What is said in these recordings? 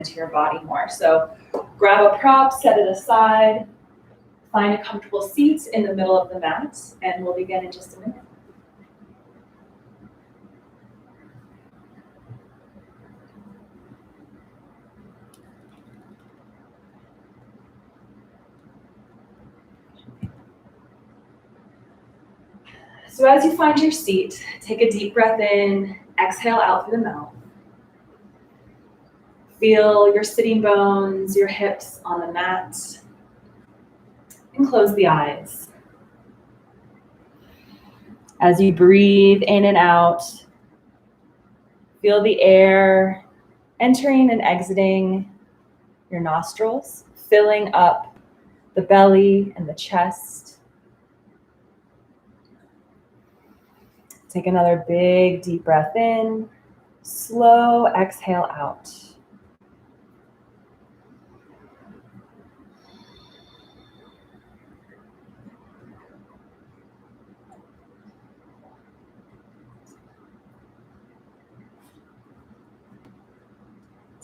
into your body more. So grab a prop, set it aside, find a comfortable seat in the middle of the mat, and we'll begin in just a minute. So as you find your seat, take a deep breath in, exhale out through the mouth. Feel your sitting bones, your hips on the mat, and close the eyes. As you breathe in and out, feel the air entering and exiting your nostrils, filling up the belly and the chest. Take another big deep breath in, slow exhale out.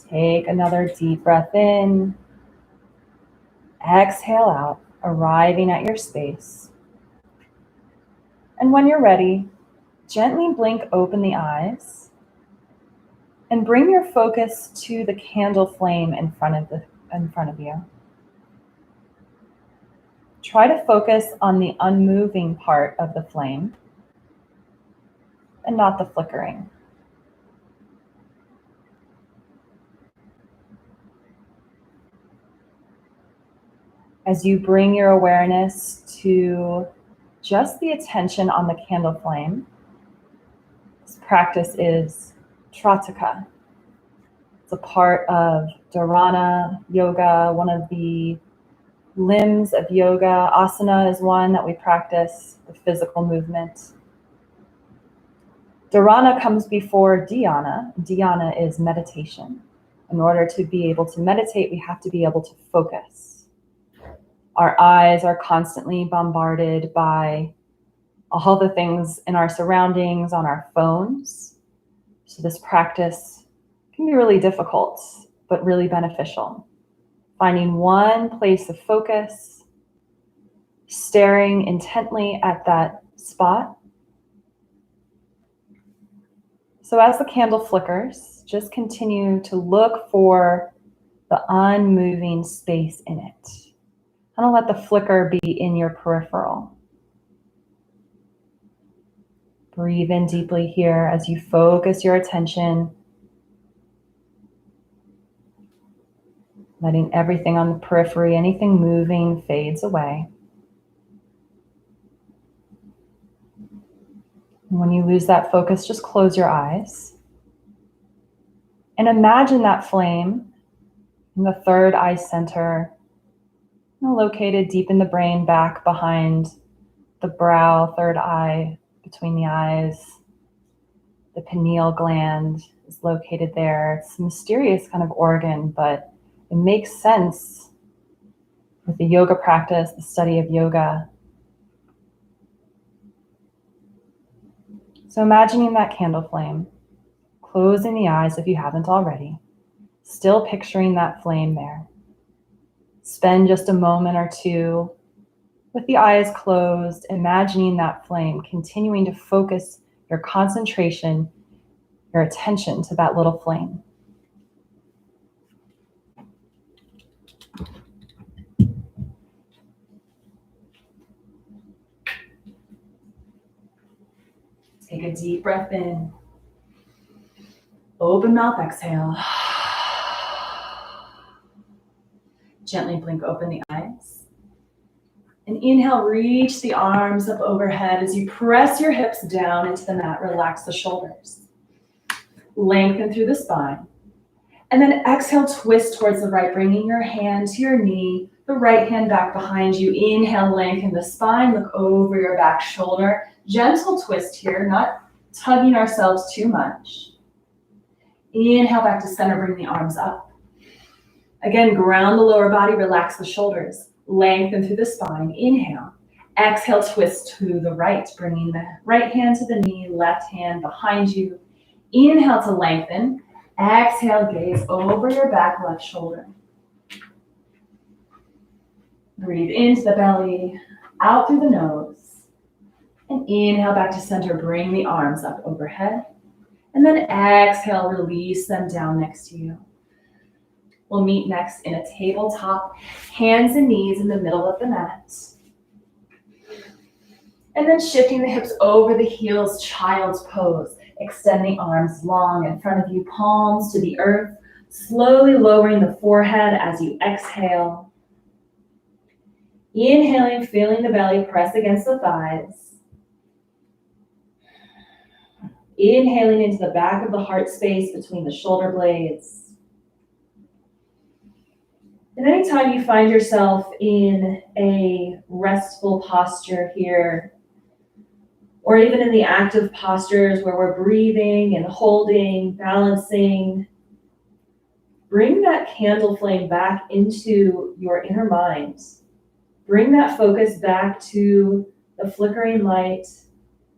Take another deep breath in, exhale out, arriving at your space. And when you're ready, gently blink open the eyes and bring your focus to the candle flame in front of you. Try to focus on the unmoving part of the flame and not the flickering. As you bring your awareness to just the attention on the candle flame, this practice is trataka. It's a part of dharana yoga, one of the limbs of yoga. Asana is one that we practice, the physical movement. Dharana comes before dhyana. Dhyana is meditation. In order to be able to meditate, we have to be able to focus. Our eyes are constantly bombarded by all the things in our surroundings, on our phones. So this practice can be really difficult, but really beneficial. Finding one place of focus, staring intently at that spot. So as the candle flickers, just continue to look for the unmoving space in it. And don't let the flicker be in your peripheral. Breathe in deeply here as you focus your attention, letting everything on the periphery, anything moving, fades away. And when you lose that focus, just close your eyes. And imagine that flame in the third eye center, located deep in the brain, back behind the brow, third eye between the eyes. The pineal gland is located there. It's a mysterious kind of organ, but it makes sense with the yoga practice, the study of yoga. So imagining that candle flame, closing the eyes if you haven't already, still picturing that flame there. Spend just a moment or two with the eyes closed, imagining that flame, continuing to focus your concentration, your attention to that little flame. Take a deep breath in. Open mouth, exhale. Gently blink open the eyes. And inhale, reach the arms up overhead as you press your hips down into the mat. Relax the shoulders. Lengthen through the spine. And then exhale, twist towards the right, bringing your hand to your knee, the right hand back behind you. Inhale, lengthen the spine, look over your back shoulder. Gentle twist here, not tugging ourselves too much. Inhale back to center, bring the arms up. Again, ground the lower body, relax the shoulders. Lengthen through the spine. Inhale. Exhale, twist to the right, bringing the right hand to the knee, left hand behind you. Inhale to lengthen. Exhale, gaze over your back left shoulder. Breathe into the belly, out through the nose. And inhale back to center, bring the arms up overhead. And then exhale, release them down next to you. We'll meet next in a tabletop, hands and knees in the middle of the mat. And then shifting the hips over the heels, child's pose. Extend the arms long in front of you, palms to the earth, slowly lowering the forehead as you exhale. Inhaling, feeling the belly press against the thighs. Inhaling into the back of the heart space between the shoulder blades. And anytime you find yourself in a restful posture here, or even in the active postures where we're breathing and holding, balancing, bring that candle flame back into your inner mind. Bring that focus back to the flickering light,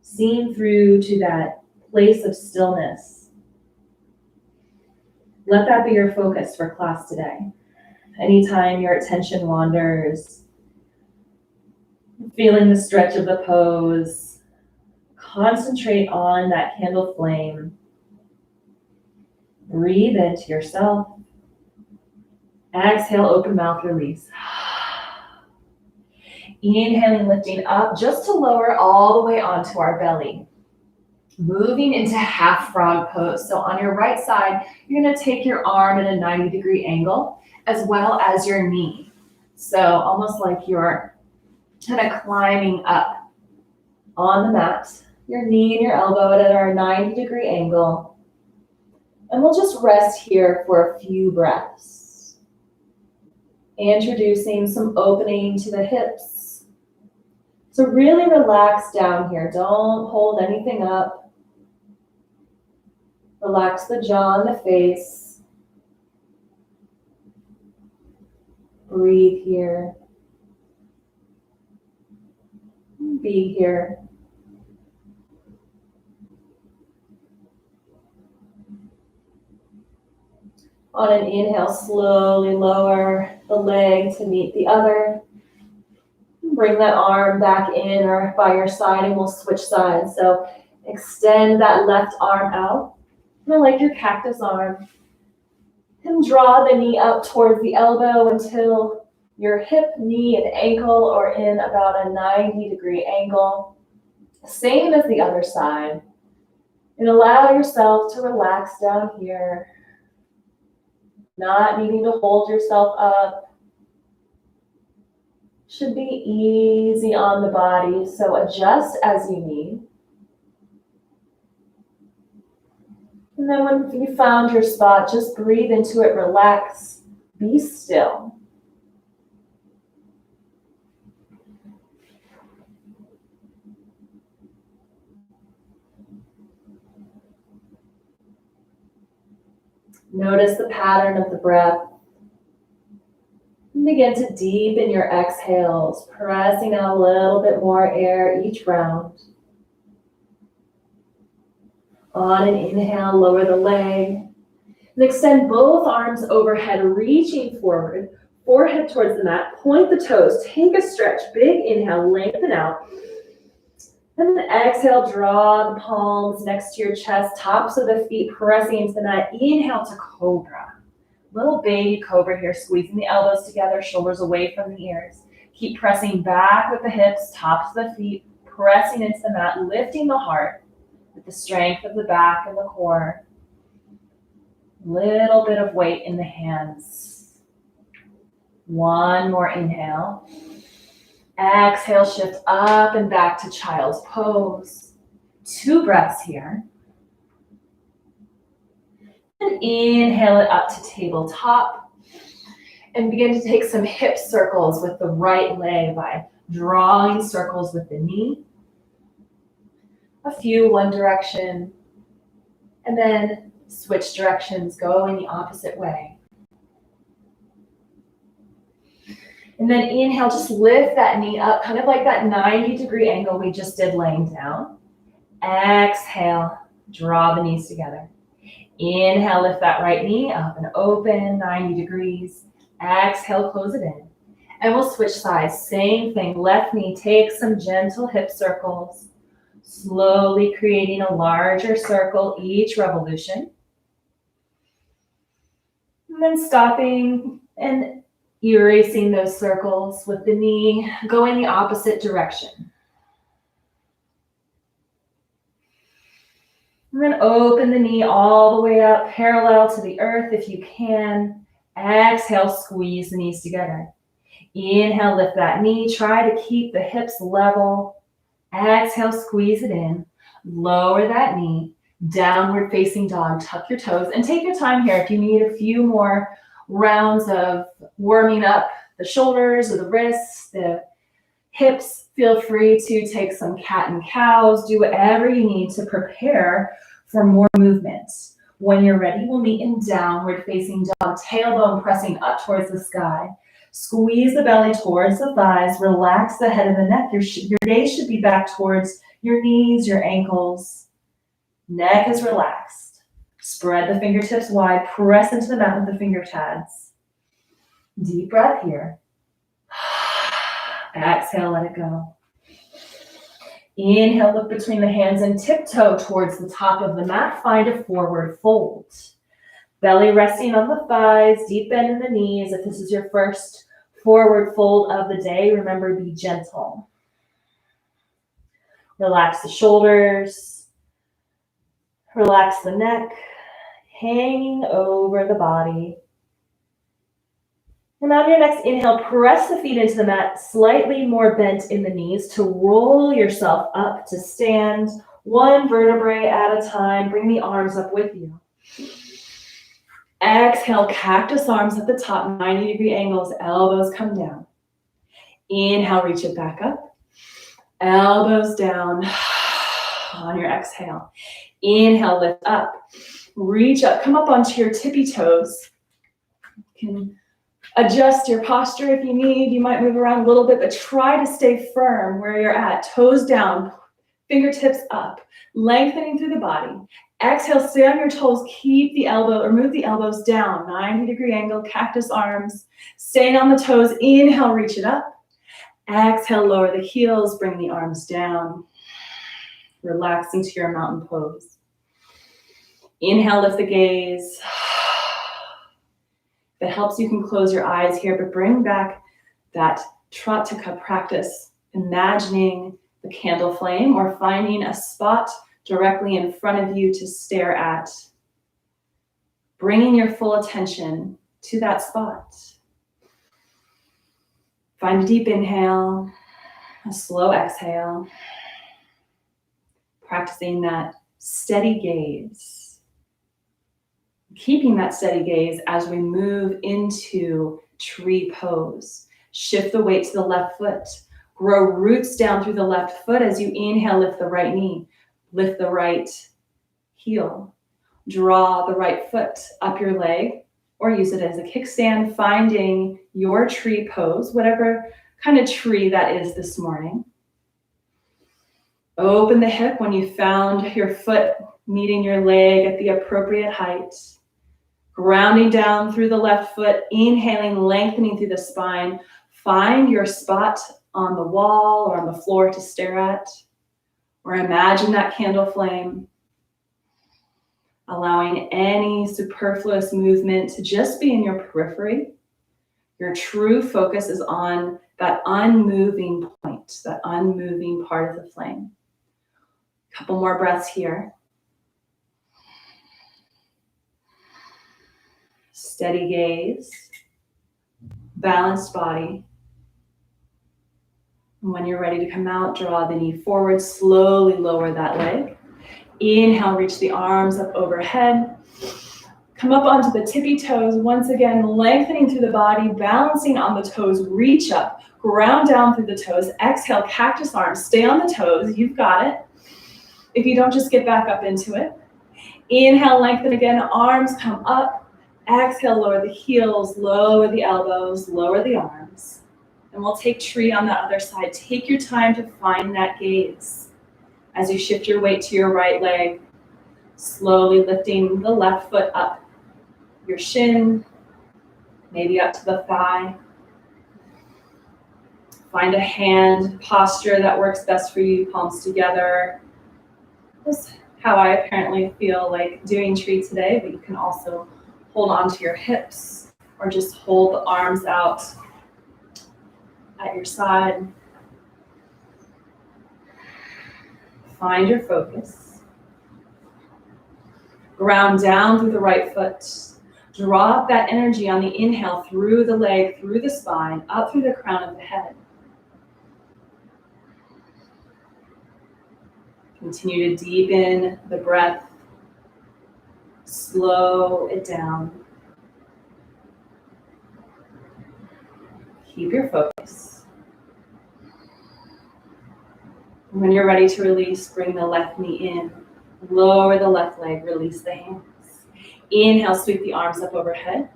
seen through to that place of stillness. Let that be your focus for class today. Anytime your attention wanders, feeling the stretch of the pose, concentrate on that candle flame. Breathe into yourself. Exhale, open mouth, release. Inhaling, lifting up just to lower all the way onto our belly. Moving into half frog pose. So on your right side, you're going to take your arm at a 90-degree angle as well as your knee. So almost like you're kind of climbing up on the mat. Your knee and your elbow at our 90-degree angle. And we'll just rest here for a few breaths. Introducing some opening to the hips. So really relax down here. Don't hold anything up. Relax the jaw and the face. Breathe here. Be here. On an inhale, slowly lower the leg to meet the other. Bring that arm back in or by your side and we'll switch sides. So extend that left arm out, kind of like your cactus arm. And draw the knee up towards the elbow until your hip, knee, and ankle are in about a 90-degree angle. Same as the other side. And allow yourself to relax down here. Not needing to hold yourself up. Should be easy on the body, so adjust as you need. And then when you found your spot, just breathe into it, relax, be still. Notice the pattern of the breath. And begin to deepen your exhales, pressing out a little bit more air each round. On an inhale, lower the leg. And extend both arms overhead, reaching forward, forehead towards the mat. Point the toes, take a stretch, big inhale, lengthen out. And then exhale, draw the palms next to your chest, tops of the feet pressing into the mat. Inhale to cobra. Little baby cobra here, squeezing the elbows together, shoulders away from the ears. Keep pressing back with the hips, tops of the feet, pressing into the mat, lifting the heart with the strength of the back and the core. Little bit of weight in the hands. One more inhale. Exhale, shift up and back to child's pose. 2 breaths here. And inhale it up to tabletop. And begin to take some hip circles with the right leg by drawing circles with the knee. A few one direction. And then switch directions, go in the opposite way. And then inhale, just lift that knee up, kind of like that 90-degree angle we just did laying down. Exhale, draw the knees together. Inhale, lift that right knee up and open 90 degrees. Exhale, close it in. And we'll switch sides. Same thing. Left knee, take some gentle hip circles. Slowly creating a larger circle each revolution. And then stopping and erasing those circles with the knee going the opposite direction. And then open the knee all the way up, parallel to the earth if you can. Exhale, squeeze the knees together. Inhale, lift that knee. Try to keep the hips level. Exhale, squeeze it in. Lower that knee. Downward facing dog. Tuck your toes. And take your time here if you need a few more rounds of warming up the shoulders or the wrists, the hips. Feel free to take some cat and cows. Do whatever you need to prepare for more movement. When you're ready, we'll meet in downward facing dog. Tailbone pressing up towards the sky. Squeeze the belly towards the thighs. Relax the head of the neck. Your gaze should be back towards your knees, your ankles. Neck is relaxed. Spread the fingertips wide. Press into the mat with the finger pads. Deep breath here. Exhale, let it go. Inhale, look between the hands and tiptoe towards the top of the mat. Find a forward fold. Belly resting on the thighs, deep bend in the knees. If this is your first forward fold of the day, remember, be gentle. Relax the shoulders. Relax the neck, hanging over the body. And on your next inhale, press the feet into the mat, slightly more bent in the knees to roll yourself up to stand, one vertebrae at a time. Bring the arms up with you. Exhale, cactus arms at the top, 90-degree angles, elbows come down. Inhale, reach it back up. Elbows down on your exhale. Inhale, lift up. Reach up, come up onto your tippy toes. You can adjust your posture if you need. You might move around a little bit, but try to stay firm where you're at. Toes down, fingertips up, lengthening through the body. Exhale, stay on your toes. Keep the elbow or move the elbows down. 90-degree angle, cactus arms. Staying on the toes. Inhale, reach it up. Exhale, lower the heels. Bring the arms down. Relaxing to your mountain pose. Inhale, lift the gaze. If it helps, you can close your eyes here, but bring back that trataka practice, imagining the candle flame or finding a spot directly in front of you to stare at. Bringing your full attention to that spot. Find a deep inhale, a slow exhale. Practicing that steady gaze. Keeping that steady gaze as we move into tree pose. Shift the weight to the left foot. Grow roots down through the left foot as you inhale, lift the right knee. Lift the right heel. Draw the right foot up your leg or use it as a kickstand, finding your tree pose, whatever kind of tree that is this morning. Open the hip when you found your foot meeting your leg at the appropriate height. Grounding down through the left foot, inhaling, lengthening through the spine. Find your spot on the wall or on the floor to stare at, or imagine that candle flame. Allowing any superfluous movement to just be in your periphery. Your true focus is on that unmoving point, that unmoving part of the flame. Couple more breaths here. Steady gaze, balanced body. And when you're ready to come out, draw the knee forward, slowly lower that leg. Inhale, reach the arms up overhead. Come up onto the tippy toes, once again, lengthening through the body, balancing on the toes, reach up, ground down through the toes. Exhale, cactus arms, stay on the toes, you've got it. If you don't, just get back up into it. Inhale, lengthen again, arms come up. Exhale, lower the heels, lower the elbows, lower the arms. And we'll take tree on the other side. Take your time to find that gaze as you shift your weight to your right leg. Slowly lifting the left foot up your shin, maybe up to the thigh. Find a hand posture that works best for you, palms together. This is how I apparently feel like doing tree today, but you can also hold on to your hips or just hold the arms out at your side. Find your focus. Ground down through the right foot. Drop that energy on the inhale through the leg, through the spine, up through the crown of the head. Continue to deepen the breath. Slow it down. Keep your focus. When you're ready to release, bring the left knee in. Lower the left leg, release the hands. Inhale, sweep the arms up overhead.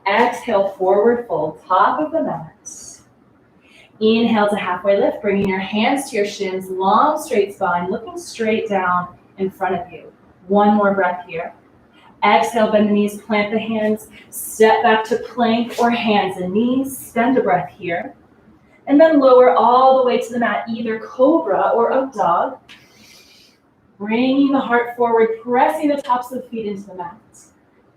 Exhale, forward fold, top of the mat. Inhale to halfway lift, bringing your hands to your shins, long straight spine, looking straight down in front of you. One more breath here. Exhale, bend the knees, plant the hands, step back to plank or hands and knees, spend a breath here. And then lower all the way to the mat, either cobra or up dog. Bringing the heart forward, pressing the tops of the feet into the mat.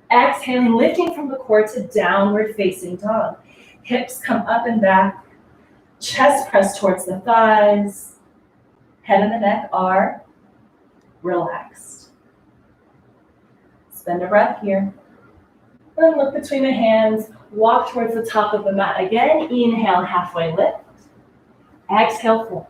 Exhaling, lifting from the core to downward facing dog. Hips come up and back. Chest press towards the thighs. Head and the neck are relaxed. Spend a breath here. Then look between the hands. Walk towards the top of the mat. Again, inhale, halfway lift. Exhale, fold.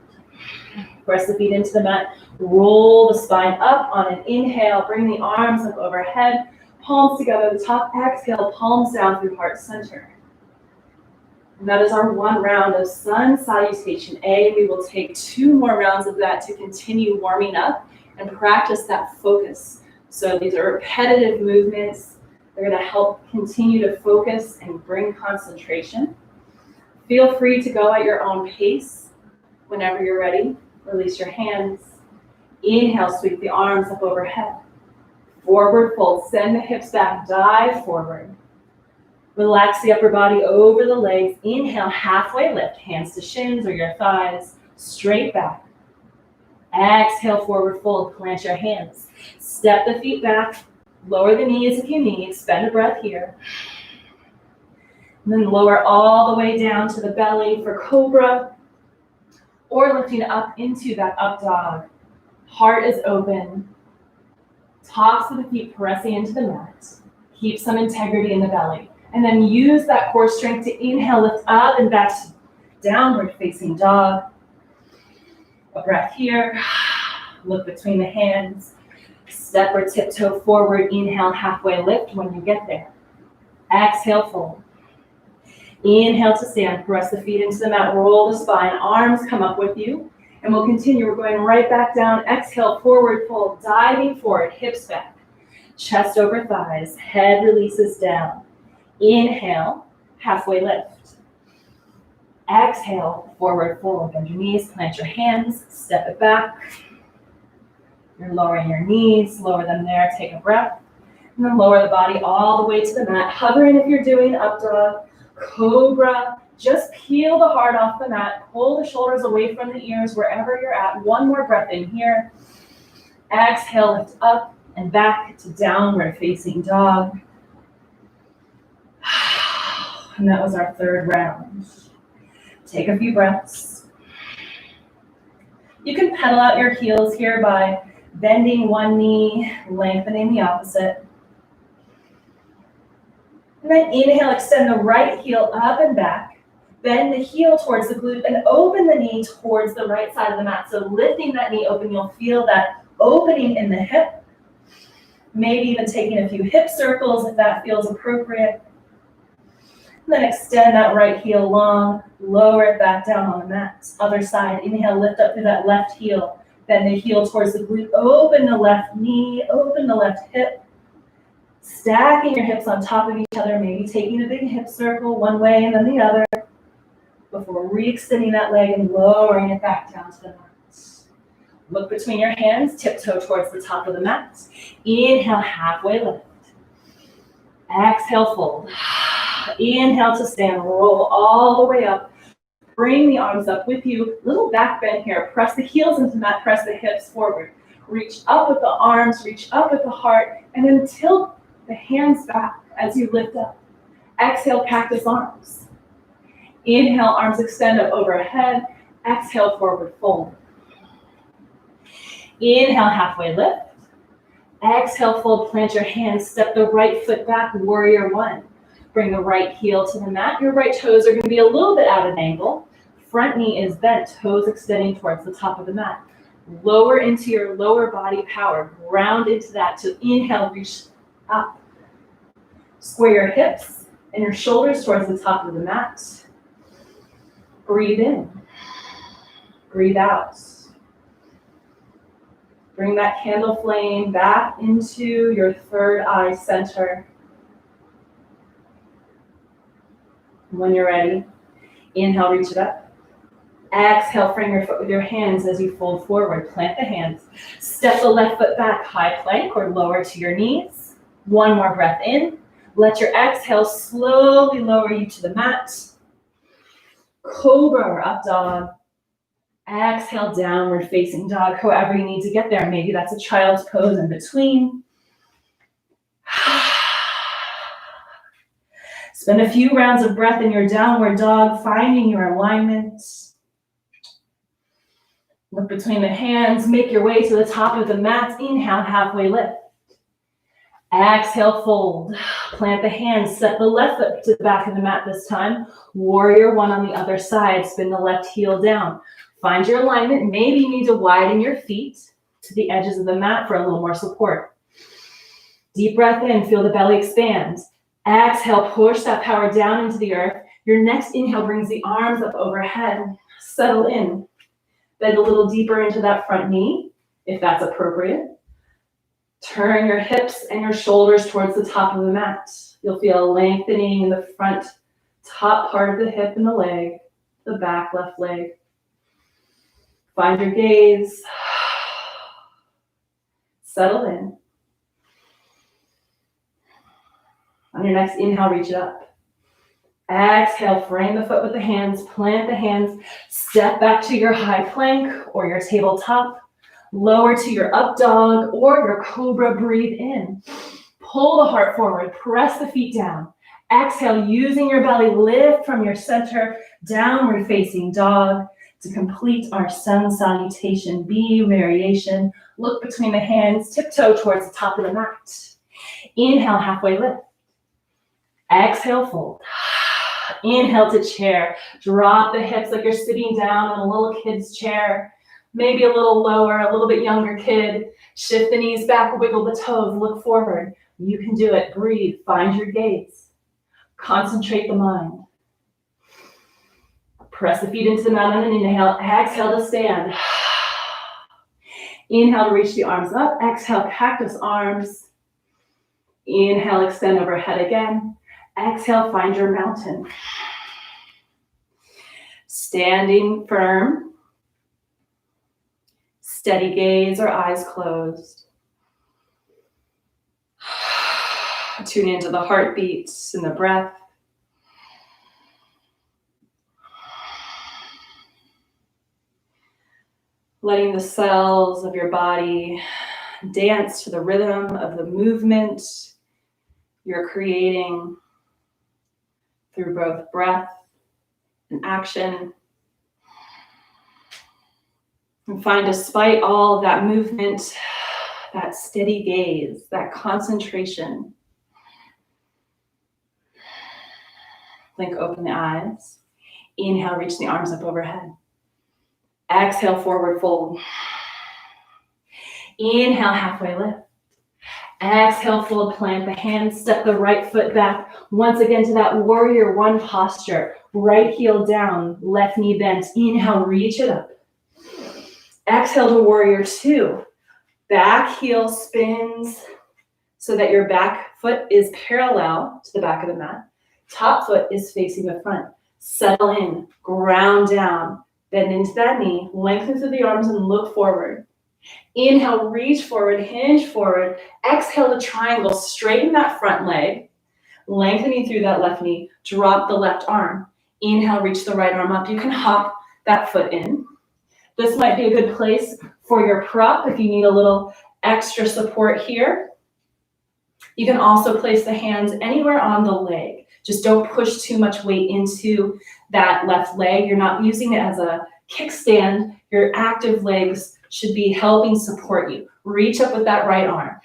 Press the feet into the mat. Roll the spine up on an inhale. Bring the arms up overhead. Palms together at the top. Exhale, palms down through heart center. And that is our one round of sun salutation A. We will take 2 more rounds of that to continue warming up and practice that focus. So these are repetitive movements. They're going to help continue to focus and bring concentration. Feel free to go at your own pace. Whenever you're ready, release your hands. Inhale, sweep the arms up overhead. Forward fold, send the hips back, dive forward. Relax the upper body over the legs. Inhale, halfway lift, hands to shins or your thighs, straight back. Exhale, forward fold, plant your hands. Step the feet back, lower the knees if you need, spend a breath here. And then lower all the way down to the belly for cobra, or lifting up into that up dog. Heart is open, tops of the feet pressing into the mat. Keep some integrity in the belly. And then use that core strength to inhale, lift up and back to downward facing dog. A breath here. Look between the hands. Step or tiptoe forward. Inhale, halfway lift when you get there. Exhale, fold. Inhale to stand. Press the feet into the mat. Roll the spine. Arms come up with you. And we'll continue. We're going right back down. Exhale, forward fold. Diving forward. Hips back. Chest over thighs. Head releases down. Inhale, halfway lift. Exhale, forward fold. Bend your knees, plant your hands, step it back. You're lowering your knees, lower them there, take a breath. And then lower the body all the way to the mat. Hovering if you're doing up dog, cobra. Just peel the heart off the mat. Pull the shoulders away from the ears wherever you're at. One more breath in here. Exhale, lift up and back to downward facing dog. And that was our 3rd round. Take a few breaths. You can pedal out your heels here by bending one knee, lengthening the opposite. And then inhale, extend the right heel up and back. Bend the heel towards the glute and open the knee towards the right side of the mat. So lifting that knee open, you'll feel that opening in the hip. Maybe even taking a few hip circles if that feels appropriate. And then extend that right heel long, lower it back down on the mat. Other side, inhale, lift up through that left heel. Bend the heel towards the glute, open the left knee, open the left hip. Stacking your hips on top of each other, maybe taking a big hip circle one way and then the other, before re-extending that leg and lowering it back down to the mat. Look between your hands, tiptoe towards the top of the mat. Inhale, halfway lift. Exhale, fold. Inhale to stand, roll all the way up. Bring the arms up with you. Little back bend here. Press the heels into the mat, press the hips forward. Reach up with the arms, reach up with the heart, and then tilt the hands back as you lift up. Exhale, cactus arms. Inhale, arms extend up overhead. Exhale, forward fold. Inhale, halfway lift. Exhale, fold, plant your hands, step the right foot back, warrior one. Bring the right heel to the mat. Your right toes are going to be a little bit out of angle. Front knee is bent, toes extending towards the top of the mat. Lower into your lower body power. Ground into that to inhale, reach up. Square your hips and your shoulders towards the top of the mat. Breathe in. Breathe out. Bring that candle flame back into your third eye center. When you're ready, inhale, reach it up. Exhale, frame your foot with your hands as you fold forward. Plant the hands. Step the left foot back, high plank or lower to your knees. One more breath in. Let your exhale slowly lower you to the mat. Cobra or up dog. Exhale, downward facing dog, however you need to get there. Maybe that's a child's pose in between. Spend a few rounds of breath in your downward dog, finding your alignment. Look between the hands, make your way to the top of the mat. Inhale, halfway lift. Exhale, fold. Plant the hands, step the left foot to the back of the mat this time. Warrior one on the other side, spin the left heel down. Find your alignment. Maybe you need to widen your feet to the edges of the mat for a little more support. Deep breath in, feel the belly expand. Exhale, push that power down into the earth. Your next inhale brings the arms up overhead. Settle in. Bend a little deeper into that front knee, if that's appropriate. Turn your hips and your shoulders towards the top of the mat. You'll feel a lengthening in the front, top part of the hip and the leg, the back left leg. Find your gaze. Settle in. On your next inhale, reach it up. Exhale, frame the foot with the hands, plant the hands, step back to your high plank or your tabletop, lower to your up dog or your cobra, breathe in. Pull the heart forward, press the feet down. Exhale, using your belly, lift from your center, downward facing dog. To complete our sun salutation, B variation, look between the hands, tiptoe towards the top of the mat. Inhale, halfway lift. Exhale, fold. Inhale to chair. Drop the hips like you're sitting down in a little kid's chair. Maybe a little lower, a little bit younger kid. Shift the knees back, wiggle the toes, look forward. You can do it. Breathe, find your gaze. Concentrate the mind. Press the feet into the mat on an inhale. Exhale to stand. Inhale to reach the arms up. Exhale, cactus arms. Inhale, extend overhead again. Exhale, find your mountain. Standing firm. Steady gaze or eyes closed. Tune into the heartbeats and the breath. Letting the cells of your body dance to the rhythm of the movement you're creating through both breath and action. And find, despite all of that movement, that steady gaze, that concentration. Blink open the eyes. Inhale, reach the arms up overhead. Exhale, forward fold. Inhale, halfway lift. Exhale, fold, plant the hands, step the right foot back. Once again to that warrior one posture. Right heel down, left knee bent. Inhale, reach it up. Exhale to warrior two. Back heel spins so that your back foot is parallel to the back of the mat. Top foot is facing the front. Settle in, ground down. Bend into that knee, lengthen through the arms and look forward. Inhale, reach forward, hinge forward. Exhale to triangle, straighten that front leg, lengthening through that left knee. Drop the left arm. Inhale, reach the right arm up. You can hop that foot in. This might be a good place for your prop if you need a little extra support here. You can also place the hands anywhere on the leg. Just don't push too much weight into that left leg. You're not using it as a kickstand. Your active legs should be helping support you. Reach up with that right arm.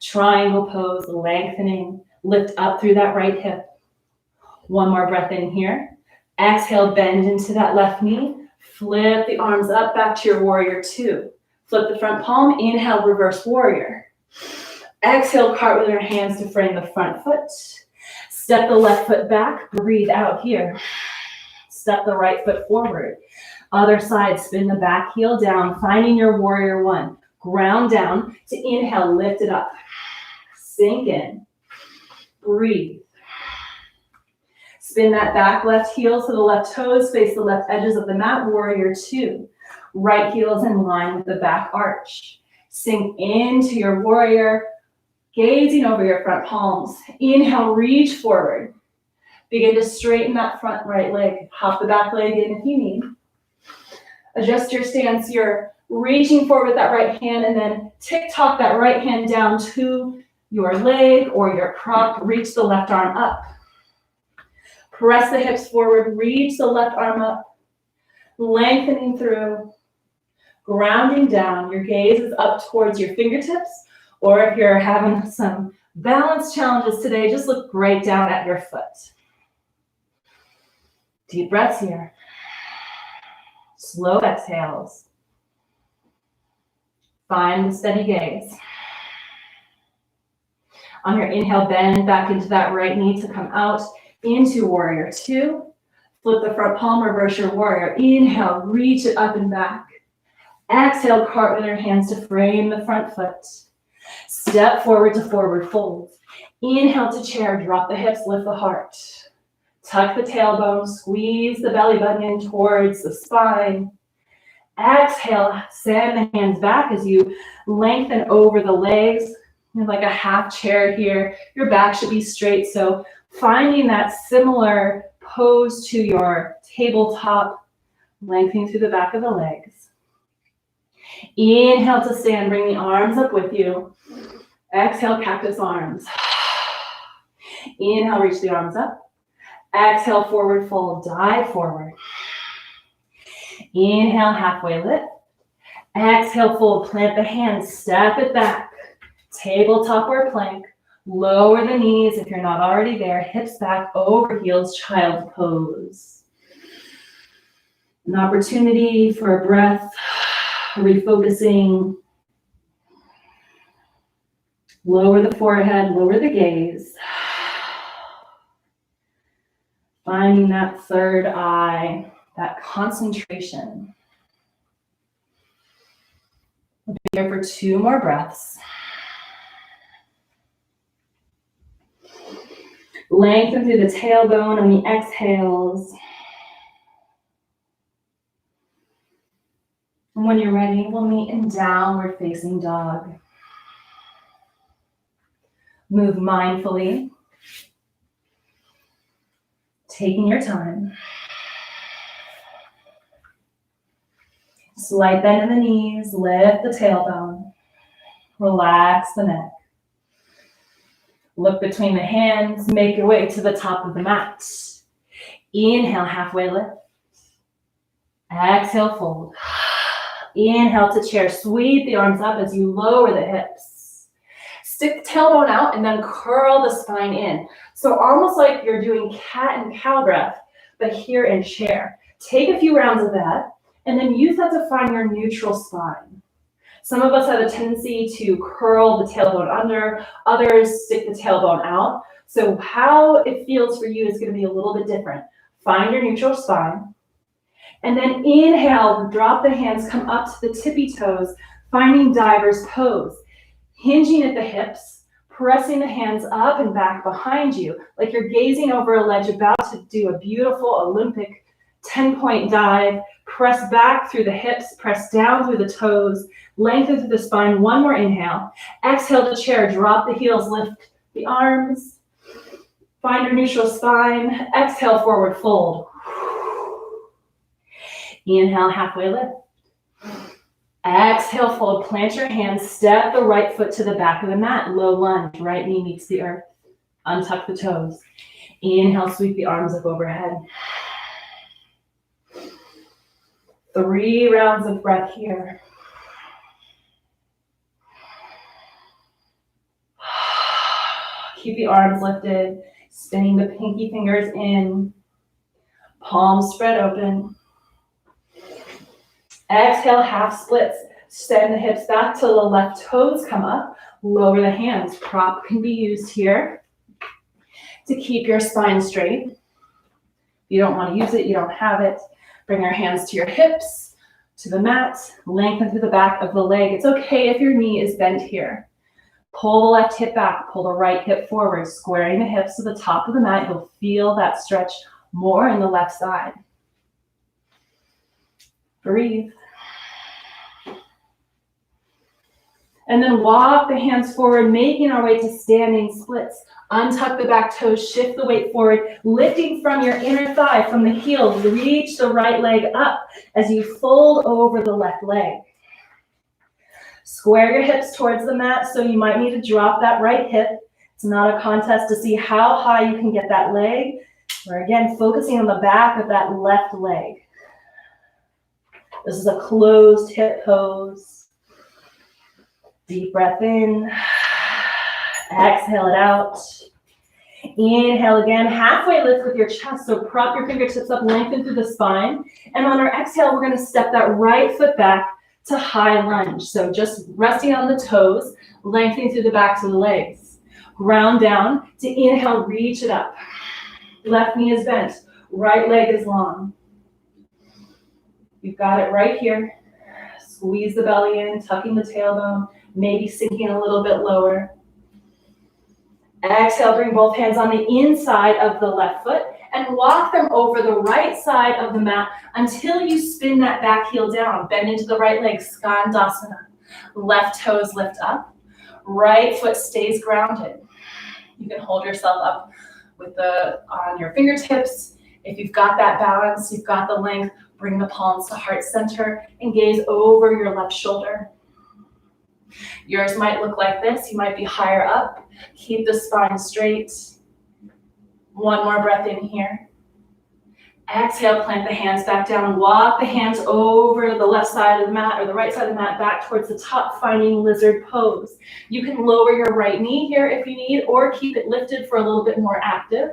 Triangle pose, lengthening. Lift up through that right hip. One more breath in here. Exhale, bend into that left knee. Flip the arms up back to your warrior two. Flip the front palm. Inhale, reverse warrior. Exhale, cartwheel your hands to frame the front foot. Step the left foot back. Breathe out here. Step the right foot forward. Other side, spin the back heel down, finding your warrior one. Ground down to inhale, lift it up. Sink in. Breathe. Spin that back left heel to the left toes, face the left edges of the mat, warrior two. Right heel is in line with the back arch. Sink into your warrior, gazing over your front palms. Inhale, reach forward. Begin to straighten that front right leg. Hop the back leg in if you need. Adjust your stance. You're reaching forward with that right hand and then tick-tock that right hand down to your leg or your prop. Reach the left arm up. Press the hips forward. Reach the left arm up. Lengthening through. Grounding down. Your gaze is up towards your fingertips. Or if you're having some balance challenges today, just look right down at your foot. Deep breaths here. Slow exhales. Find the steady gaze. On your inhale, bend back into that right knee to come out into warrior two. Flip the front palm, reverse your warrior. Inhale, reach it up and back. Exhale, cartwheel your hands to frame the front foot. Step forward to forward fold. Inhale to chair, drop the hips, lift the heart. Tuck the tailbone, squeeze the belly button in towards the spine. Exhale, send the hands back as you lengthen over the legs. You're like a half chair here. Your back should be straight. So finding that similar pose to your tabletop, lengthening through the back of the legs. Inhale to stand, bring the arms up with you. Exhale, cactus arms. Inhale, reach the arms up. Exhale, forward fold, dive forward. Inhale, halfway lift. Exhale, fold, plant the hands, step it back. Tabletop or plank. Lower the knees if you're not already there. Hips back, over heels, child pose. An opportunity for a breath, refocusing. Lower the forehead, lower the gaze. Finding that third eye, that concentration. We'll be here for 2 more breaths. Lengthen through the tailbone on the exhales. And when you're ready, we'll meet in downward facing dog. Move mindfully. Taking your time. Slight bend in the knees, lift the tailbone. Relax the neck. Look between the hands, make your way to the top of the mat. Inhale, halfway lift. Exhale, fold. Inhale to chair, sweep the arms up as you lower the hips. Stick the tailbone out and then curl the spine in. So almost like you're doing cat and cow breath, but here in chair. Take a few rounds of that and then use that to find your neutral spine. Some of us have a tendency to curl the tailbone under, others stick the tailbone out. So how it feels for you is going to be a little bit different. Find your neutral spine. And then inhale, drop the hands, come up to the tippy toes, finding diver's pose. Hinging at the hips, pressing the hands up and back behind you, like you're gazing over a ledge about to do a beautiful Olympic 10-point dive. Press back through the hips, press down through the toes, lengthen through the spine. One more inhale. Exhale to chair, drop the heels, lift the arms. Find your neutral spine. Exhale, forward fold. Inhale, halfway lift. Exhale, fold, plant your hands, step the right foot to the back of the mat, low lunge, right knee meets the earth. Untuck the toes. Inhale, sweep the arms up overhead. 3 rounds of breath here. Keep the arms lifted, spinning the pinky fingers in, palms spread open. Exhale, half splits. Send the hips back till the left toes come up. Lower the hands. Prop can be used here to keep your spine straight. If you don't want to use it, you don't have it. Bring your hands to your hips, to the mat. Lengthen through the back of the leg. It's okay if your knee is bent here. Pull the left hip back, pull the right hip forward, squaring the hips to the top of the mat. You'll feel that stretch more in the left side. Breathe. And then walk the hands forward, making our way to standing splits. Untuck the back toes, shift the weight forward, lifting from your inner thigh, from the heels, reach the right leg up as you fold over the left leg. Square your hips towards the mat, so you might need to drop that right hip. It's not a contest to see how high you can get that leg. We're again focusing on the back of that left leg. This is a closed hip pose. Deep breath in. Exhale it out. Inhale again. Halfway lift with your chest. So prop your fingertips up, lengthen through the spine. And on our exhale, we're going to step that right foot back to high lunge. So just resting on the toes, lengthening through the backs of the legs. Ground down to inhale, reach it up. Left knee is bent. Right leg is long. You've got it right here. Squeeze the belly in, tucking the tailbone, maybe sinking a little bit lower. Exhale, bring both hands on the inside of the left foot and walk them over the right side of the mat until you spin that back heel down. Bend into the right leg, skandasana. Left toes lift up. Right foot stays grounded. You can hold yourself up with on your fingertips. If you've got that balance, you've got the length, bring the palms to heart center and gaze over your left shoulder. Yours might look like this. You might be higher up. Keep the spine straight. One more breath in here. Exhale, plant the hands back down. Walk the hands over the left side of the mat or the right side of the mat back towards the top, finding lizard pose. You can lower your right knee here if you need, or keep it lifted for a little bit more active.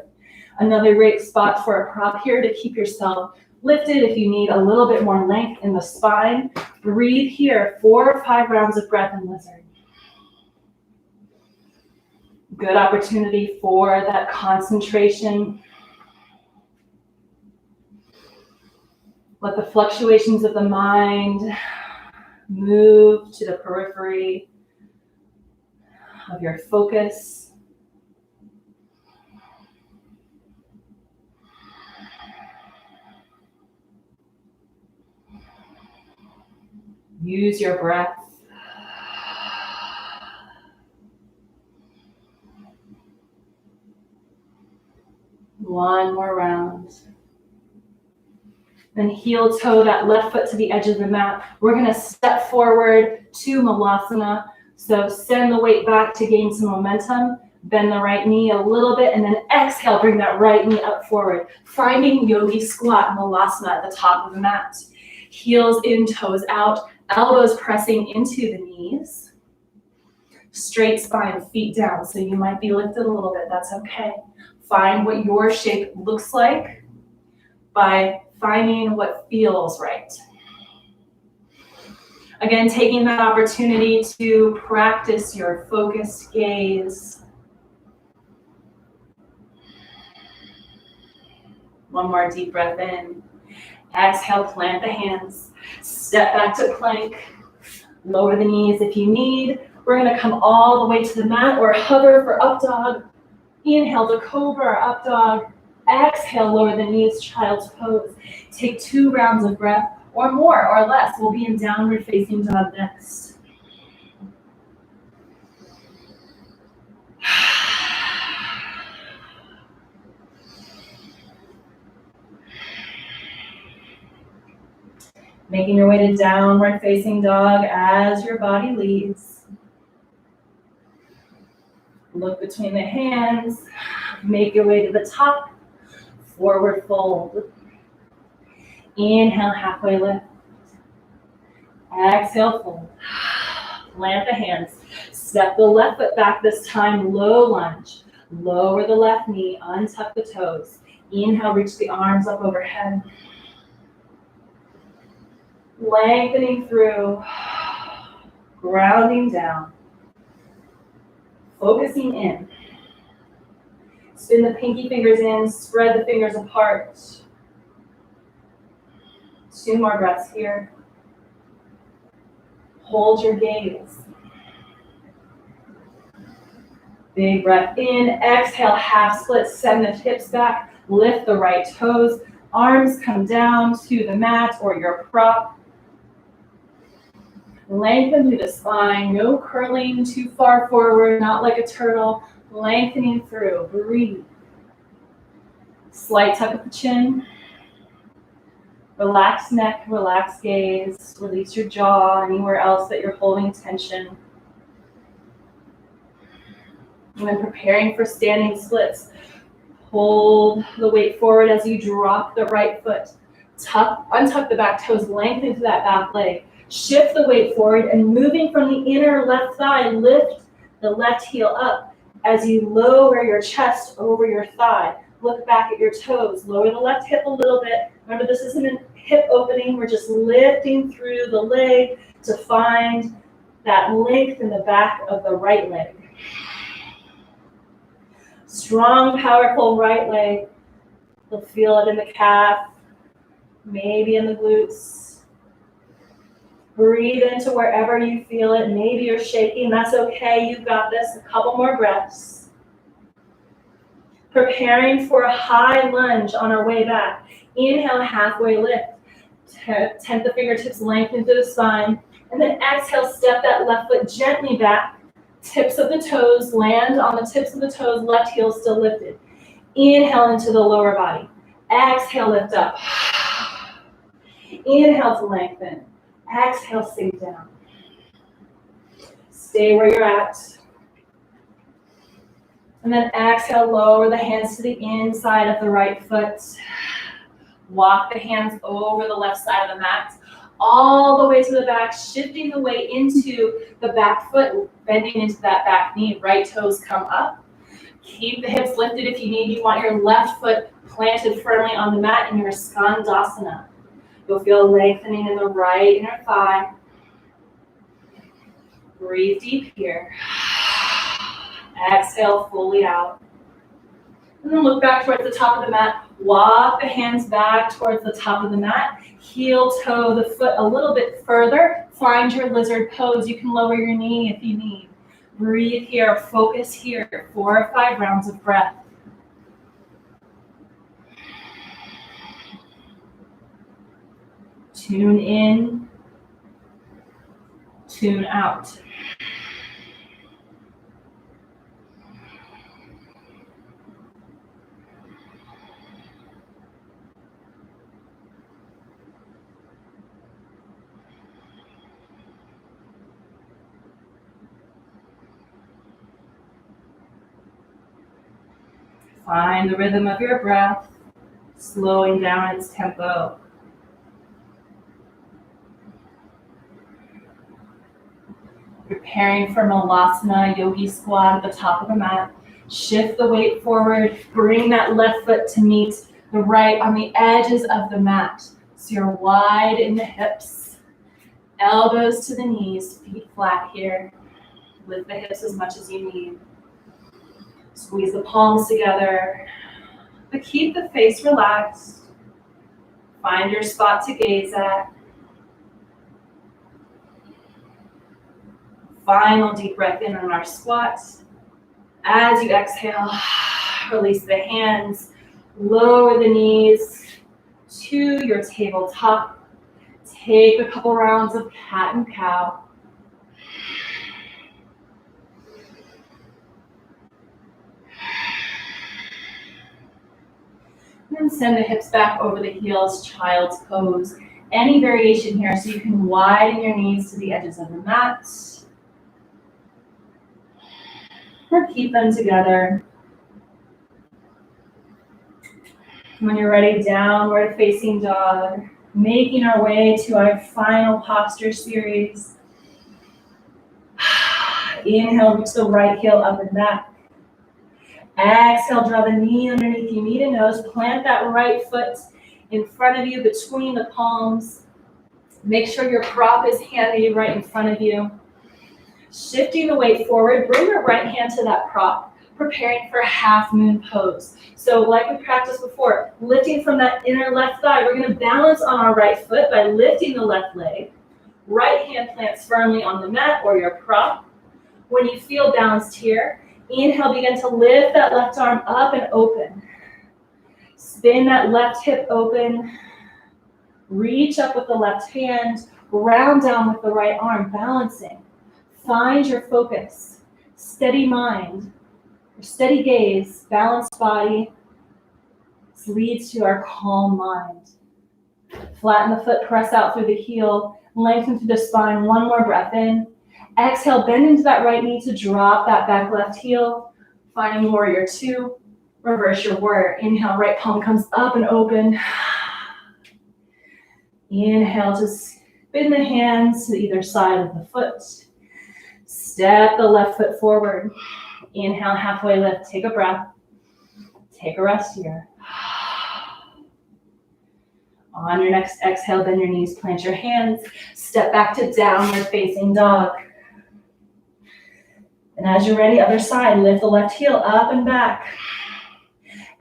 Another great spot for a prop here to keep yourself lifted if you need a little bit more length in the spine. Breathe here, 4 or 5 rounds of breath in lizard. Good opportunity for that concentration. Let the fluctuations of the mind move to the periphery of your focus. Use your breath. One more round. Then heel toe that left foot to the edge of the mat. We're going to step forward to malasana. So send the weight back to gain some momentum. Bend the right knee a little bit and then exhale, bring that right knee up forward. Finding yogi squat malasana at the top of the mat. Heels in, toes out. Elbows pressing into the knees. Straight spine, feet down. So you might be lifted a little bit. That's okay. Find what your shape looks like by finding what feels right. Again, taking that opportunity to practice your focused gaze. One more deep breath in. Exhale, plant the hands. Step back to plank. Lower the knees if you need. We're going to come all the way to the mat or hover for up dog. Inhale to cobra, up dog. Exhale, lower the knees, child's pose. Take 2 rounds of breath or more or less. We'll be in downward facing dog next. Making your way to downward facing dog as your body leads. Look between the hands. Make your way to the top. Forward fold. Inhale, halfway lift. Exhale, fold. Plant the hands. Step the left foot back this time, low lunge. Lower the left knee, untuck the toes. Inhale, reach the arms up overhead. Lengthening through, grounding down. Focusing in. Spin the pinky fingers in, spread the fingers apart. 2 more breaths here. Hold your gaze. Big breath in, exhale, half split, send the hips back, lift the right toes, arms come down to the mat or your prop. Lengthen through the spine, no curling too far forward, not like a turtle, lengthening through, breathe. Slight tuck of the chin. Relax neck, relax gaze, release your jaw, anywhere else that you're holding tension. And then preparing for standing splits. Hold the weight forward as you drop the right foot. Untuck the back toes, lengthen to that back leg. Shift the weight forward and moving from the inner left thigh, lift the left heel up as you lower your chest over your thigh. Look back at your toes, lower the left hip a little bit. Remember, this isn't a hip opening, we're just lifting through the leg to find that length in the back of the right leg. Strong, powerful right leg. You'll feel it in the calf, maybe in the glutes. Breathe into wherever you feel it. Maybe you're shaking, that's okay, you've got this. A couple more breaths. Preparing for a high lunge on our way back. Inhale, halfway lift. Tent the fingertips, lengthen through the spine. And then exhale, step that left foot gently back. Tips of the toes land on the tips of the toes, left heel still lifted. Inhale into the lower body. Exhale, lift up. Inhale to lengthen. Exhale, sink down. Stay where you're at. And then exhale, lower the hands to the inside of the right foot. Walk the hands over the left side of the mat, all the way to the back, shifting the weight into the back foot, bending into that back knee. Right toes come up. Keep the hips lifted if you need. You want your left foot planted firmly on the mat in your skandasana. You'll feel lengthening in the right inner thigh. Breathe deep here. Exhale fully out. And then look back towards the top of the mat. Walk the hands back towards the top of the mat. Heel toe the foot a little bit further. Find your lizard pose. You can lower your knee if you need. Breathe here. Focus here. 4 or 5 rounds of breath. Tune in. Tune out. Find the rhythm of your breath, slowing down its tempo. Preparing for Malasana, yogi squat at the top of the mat. Shift the weight forward, bring that left foot to meet the right on the edges of the mat. So you're wide in the hips, elbows to the knees, feet flat here. Lift the hips as much as you need. Squeeze the palms together, but keep the face relaxed. Find your spot to gaze at. Final deep breath in on our squat. As you exhale, release the hands. Lower the knees to your tabletop. Take a couple rounds of cat and cow. And send the hips back over the heels, child's pose. Any variation here, so you can widen your knees to the edges of the mat. Or keep them together. When you're ready, downward facing dog. Making our way to our final posture series. Inhale, reach the right heel up and back. Exhale, draw the knee underneath you, knee to nose. Plant that right foot in front of you, between the palms. Make sure your prop is handy right in front of you. Shifting the weight forward, bring your right hand to that prop, preparing for half moon pose. So like we practiced before, lifting from that inner left thigh, we're gonna balance on our right foot by lifting the left leg. Right hand plants firmly on the mat or your prop. When you feel balanced here, inhale, begin to lift that left arm up and open. Spin that left hip open. Reach up with the left hand, round down with the right arm, balancing. Find your focus, steady mind, steady gaze, balanced body. This leads to our calm mind. Flatten the foot, press out through the heel, lengthen through the spine. One more breath in. Exhale, bend into that right knee to drop that back left heel. Finding warrior two, reverse your warrior. Inhale, right palm comes up and open. Inhale to spin the hands to either side of the foot. Step the left foot forward. Inhale, halfway lift, take a breath. Take a rest here. On your next exhale, bend your knees, plant your hands. Step back to downward facing dog. And as you're ready, other side, lift the left heel up and back.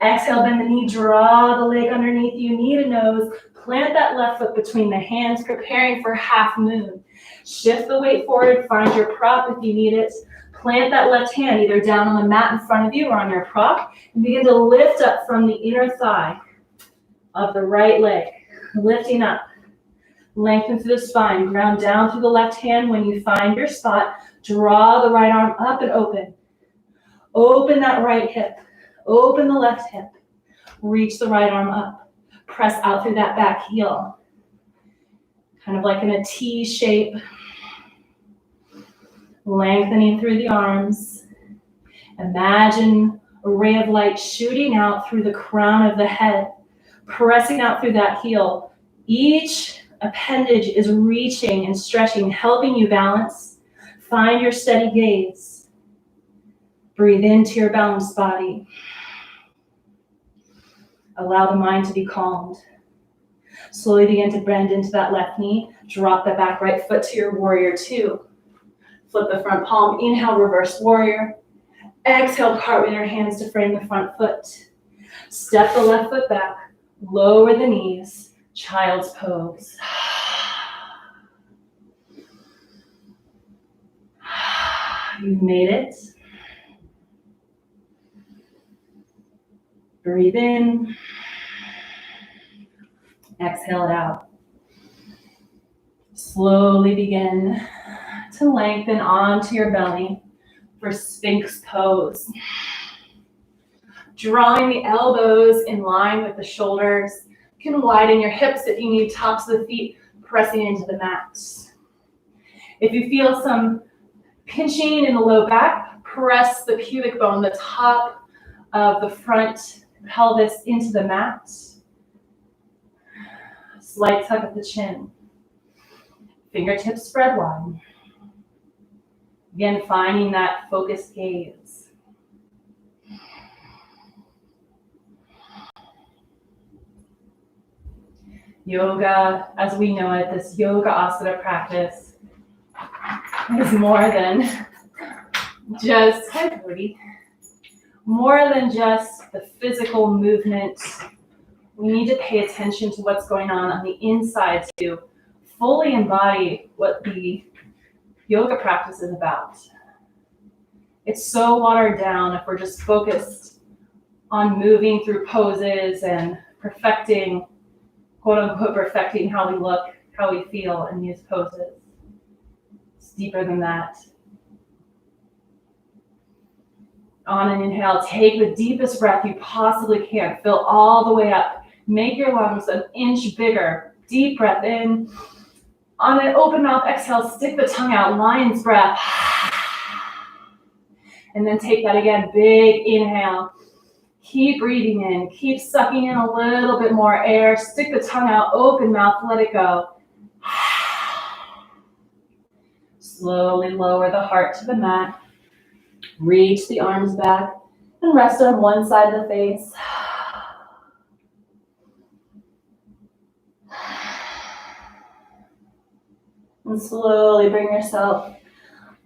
Exhale, bend the knee, draw the leg underneath you, knee to nose. Plant that left foot between the hands, preparing for half moon. Shift the weight forward, find your prop if you need it. Plant that left hand either down on the mat in front of you or on your prop, and begin to lift up from the inner thigh of the right leg. Lifting up, lengthen through the spine, ground down through the left hand. When you find your spot, draw the right arm up and open. Open that right hip, open the left hip. Reach the right arm up, press out through that back heel. Kind of like in a T shape. Lengthening through the arms. Imagine a ray of light shooting out through the crown of the head, pressing out through that heel. Each appendage is reaching and stretching, helping you balance. Find your steady gaze. Breathe into your balanced body. Allow the mind to be calmed. Slowly begin to bend into that left knee. Drop the back right foot to your warrior two. Flip the front palm. Inhale, reverse warrior. Exhale, cartwheel your hands to frame the front foot. Step the left foot back. Lower the knees. Child's pose. You've made it. Breathe in. Exhale it out. Slowly begin to lengthen onto your belly for Sphinx pose. Drawing the elbows in line with the shoulders. You can widen your hips if you need, tops of the feet pressing into the mat. If you feel some pinching in the low back, press the pubic bone, the top of the front pelvis into the mat. Slight tuck of the chin. Fingertips spread wide. Again, finding that focused gaze. Yoga, as we know it, this yoga asana practice is more than just, more than just the physical movement. We need to pay attention to what's going on the inside to fully embody what the yoga practice is about. It's so watered down if we're just focused on moving through poses and perfecting, quote unquote, perfecting how we look, how we feel in these poses. It's deeper than that. On an inhale, take the deepest breath you possibly can. Fill all the way up. Make your lungs an inch bigger. Deep breath in. On an open mouth exhale, stick the tongue out. Lion's breath. And then take that again. Big inhale. Keep breathing in. Keep sucking in a little bit more air. Stick the tongue out. Open mouth. Let it go. Slowly lower the heart to the mat. Reach the arms back and rest on one side of the face. And slowly bring yourself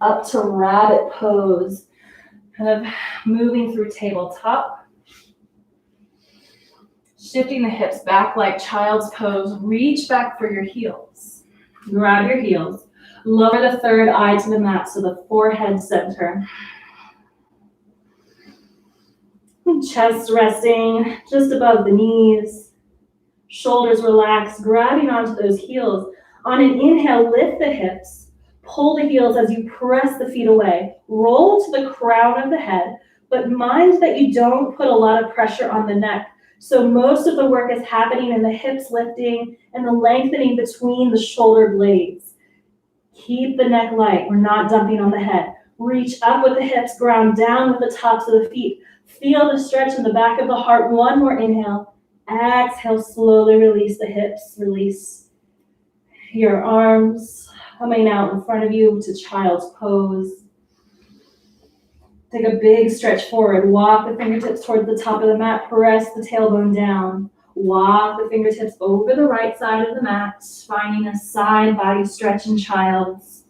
up to rabbit pose, kind of moving through tabletop. Shifting the hips back like child's pose. Reach back for your heels. Grab your heels. Lower the third eye to the mat so the forehead center. Chest resting just above the knees. Shoulders relaxed, grabbing onto those heels. On an inhale, lift the hips. Pull the heels as you press the feet away. Roll to the crown of the head, but mind that you don't put a lot of pressure on the neck. So most of the work is happening in the hips lifting and the lengthening between the shoulder blades. Keep the neck light. We're not dumping on the head. Reach up with the hips, ground down with the tops of the feet. Feel the stretch in the back of the heart. One more inhale. Exhale, slowly release the hips. Release your arms coming out in front of you to child's pose. Take a big stretch forward. Walk the fingertips towards the top of the mat. Press the tailbone down. Walk the fingertips over the right side of the mat, finding a side body stretch in child's.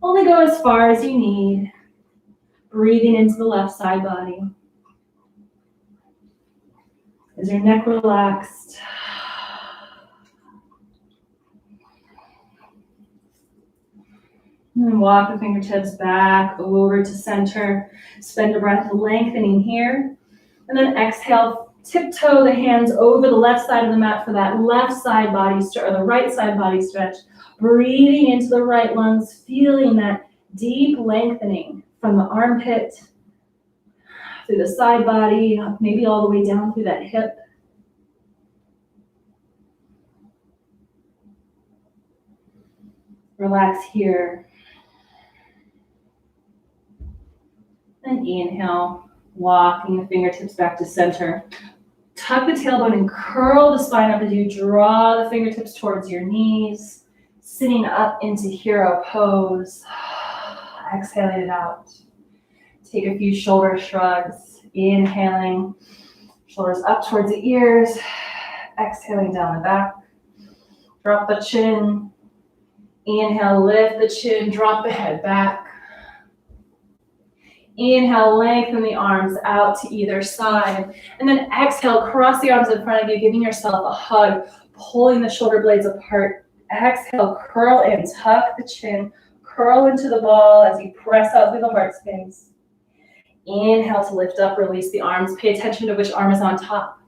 Only go as far as you need. Breathing into the left side body. Is your neck relaxed? And walk the fingertips back over to center. Spend a breath lengthening here. And then exhale, tiptoe the hands over the left side of the mat for that left side body stretch, or the right side body stretch. Breathing into the right lungs, feeling that deep lengthening from the armpit, through the side body, maybe all the way down through that hip. Relax here. And inhale, walking the fingertips back to center. Tuck the tailbone and curl the spine up as you draw the fingertips towards your knees, sitting up into hero pose. Exhaling it out. Take a few shoulder shrugs. Inhaling, shoulders up towards the ears. Exhaling down the back. Drop the chin. Inhale, lift the chin, drop the head back. Inhale, lengthen the arms out to either side. And then exhale, cross the arms in front of you, giving yourself a hug, pulling the shoulder blades apart. Exhale, curl in, tuck the chin, curl into the ball as you press out through the heart space. Inhale to lift up, release the arms. Pay attention to which arm is on top.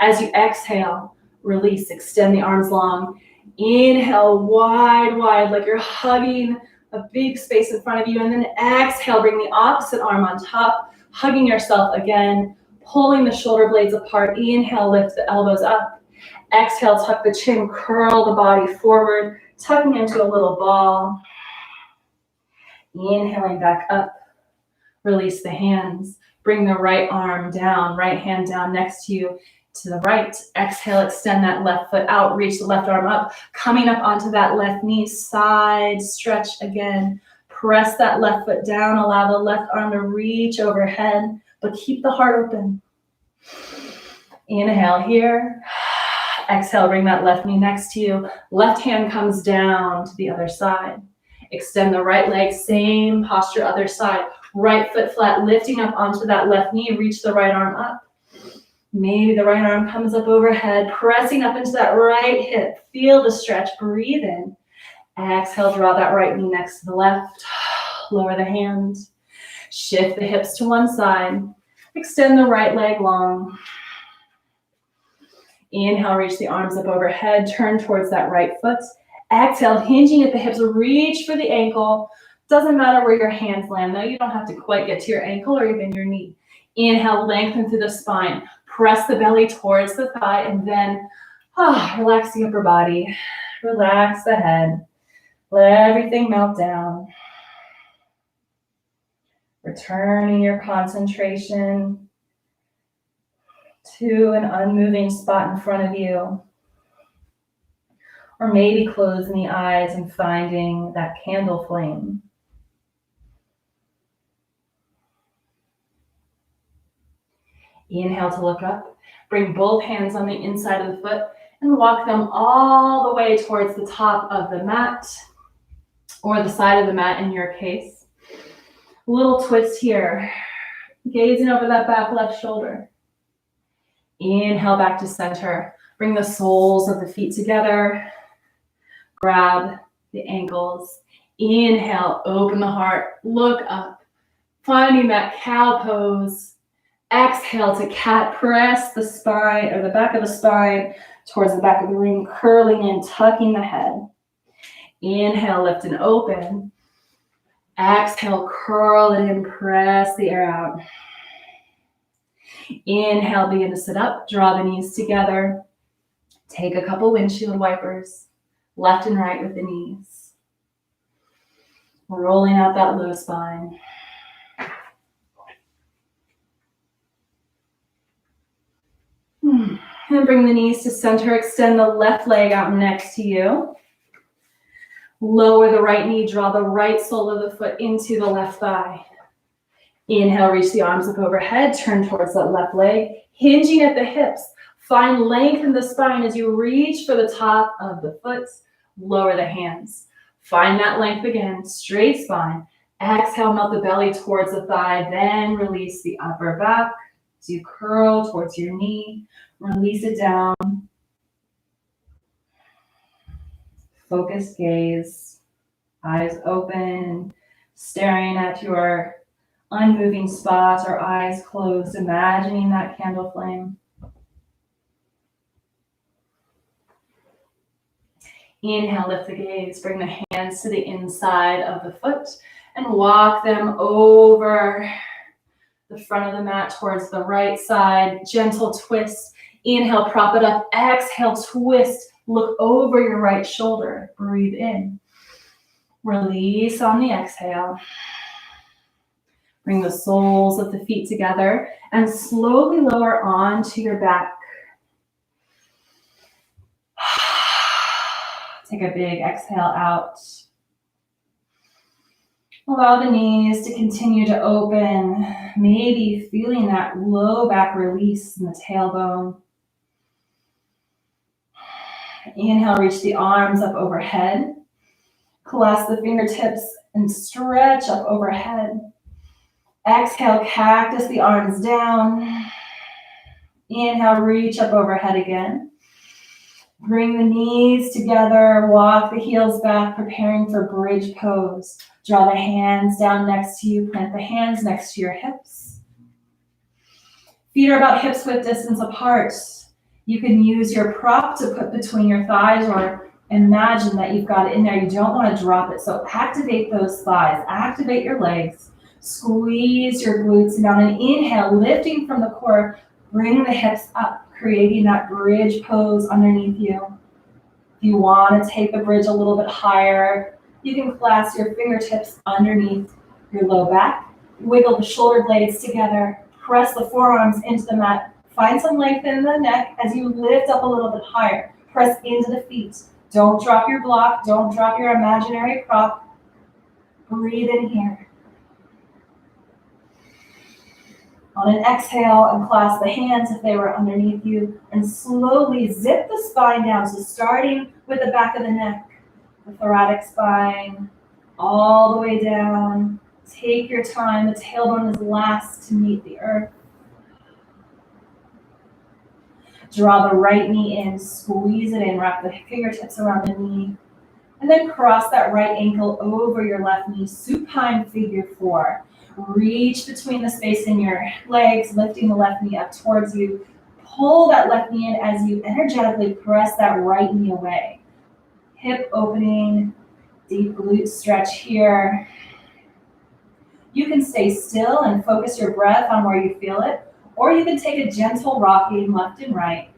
As you exhale, release, extend the arms long. Inhale, wide, like you're hugging a big space in front of you. And then exhale, bring the opposite arm on top, hugging yourself again, pulling the shoulder blades apart. Inhale, lift the elbows up. Exhale, tuck the chin, curl the body forward, tucking into a little ball. Inhaling back up, release the hands. Bring the right arm down, right hand down next to you to the right. Exhale, extend that left foot out, reach the left arm up, coming up onto that left knee, side stretch again. Press that left foot down, allow the left arm to reach overhead, but keep the heart open. Inhale here. Exhale, bring that left knee next to you. Left hand comes down to the other side. Extend the right leg, same posture, other side. Right foot flat, lifting up onto that left knee, reach the right arm up. Maybe the right arm comes up overhead, pressing up into that right hip. Feel the stretch, breathe in. Exhale, draw that right knee next to the left. Lower the hands. Shift the hips to one side. Extend the right leg long. Inhale, reach the arms up overhead, turn towards that right foot. Exhale, hinging at the hips, reach for the ankle. Doesn't matter where your hands land, though. You don't have to quite get to your ankle or even your knee. Inhale, lengthen through the spine. Press the belly towards the thigh, and then relax the upper body. Relax the head. Let everything melt down. Returning your concentration to an unmoving spot in front of you. Or maybe closing the eyes and finding that candle flame. Inhale to look up. Bring both hands on the inside of the foot and walk them all the way towards the top of the mat, or the side of the mat in your case. Little twist here. Gazing over that back left shoulder. Inhale back to center. Bring the soles of the feet together. Grab the ankles. Inhale, open the heart, look up. Finding that cow pose. Exhale to cat, press the spine or the back of the spine towards the back of the room, curling in, tucking the head. Inhale, lift and open. Exhale, curl it in, press the air out. Inhale, begin to sit up, draw the knees together. Take a couple windshield wipers, left and right with the knees. Rolling out that low spine. And bring the knees to center. Extend the left leg out next to you. Lower the right knee. Draw the right sole of the foot into the left thigh. Inhale, reach the arms up overhead. Turn towards that left leg. Hinging at the hips. Find length in the spine as you reach for the top of the foot. Lower the hands. Find that length again. Straight spine. Exhale, melt the belly towards the thigh. Then release the upper back. So you curl towards your knee. Release it down. Focused gaze. Eyes open. Staring at your unmoving spots or eyes closed. Imagining that candle flame. Inhale, lift the gaze. Bring the hands to the inside of the foot and walk them over the front of the mat towards the right side. Gentle twist. Inhale, prop it up. Exhale, twist. Look over your right shoulder. Breathe in. Release on the exhale. Bring the soles of the feet together and slowly lower onto your back. Take a big exhale out. Allow the knees to continue to open, maybe feeling that low back release in the tailbone. Inhale, reach the arms up overhead. Clasp the fingertips and stretch up overhead. Exhale, cactus the arms down. Inhale, reach up overhead again. Bring the knees together, walk the heels back, preparing for bridge pose. Draw the hands down next to you, plant the hands next to your hips. Feet are about hips width distance apart. You can use your prop to put between your thighs or imagine that you've got it in there. You don't want to drop it. So activate those thighs, activate your legs, squeeze your glutes down and inhale, lifting from the core, bring the hips up, creating that bridge pose underneath you. If you want to take the bridge a little bit higher, you can clasp your fingertips underneath your low back, wiggle the shoulder blades together, press the forearms into the mat, find some length in the neck as you lift up a little bit higher, press into the feet. Don't drop your block, don't drop your imaginary prop. Breathe in here. On an exhale, unclasp the hands if they were underneath you, and slowly zip the spine down. So starting with the back of the neck, the thoracic spine, all the way down. Take your time. The tailbone is last to meet the earth. Draw the right knee in, squeeze it in, wrap the fingertips around the knee, and then cross that right ankle over your left knee, supine figure four. Reach between the space in your legs, lifting the left knee up towards you. Pull that left knee in as you energetically press that right knee away. Hip opening, deep glute stretch here. You can stay still and focus your breath on where you feel it, or you can take a gentle rocking left and right.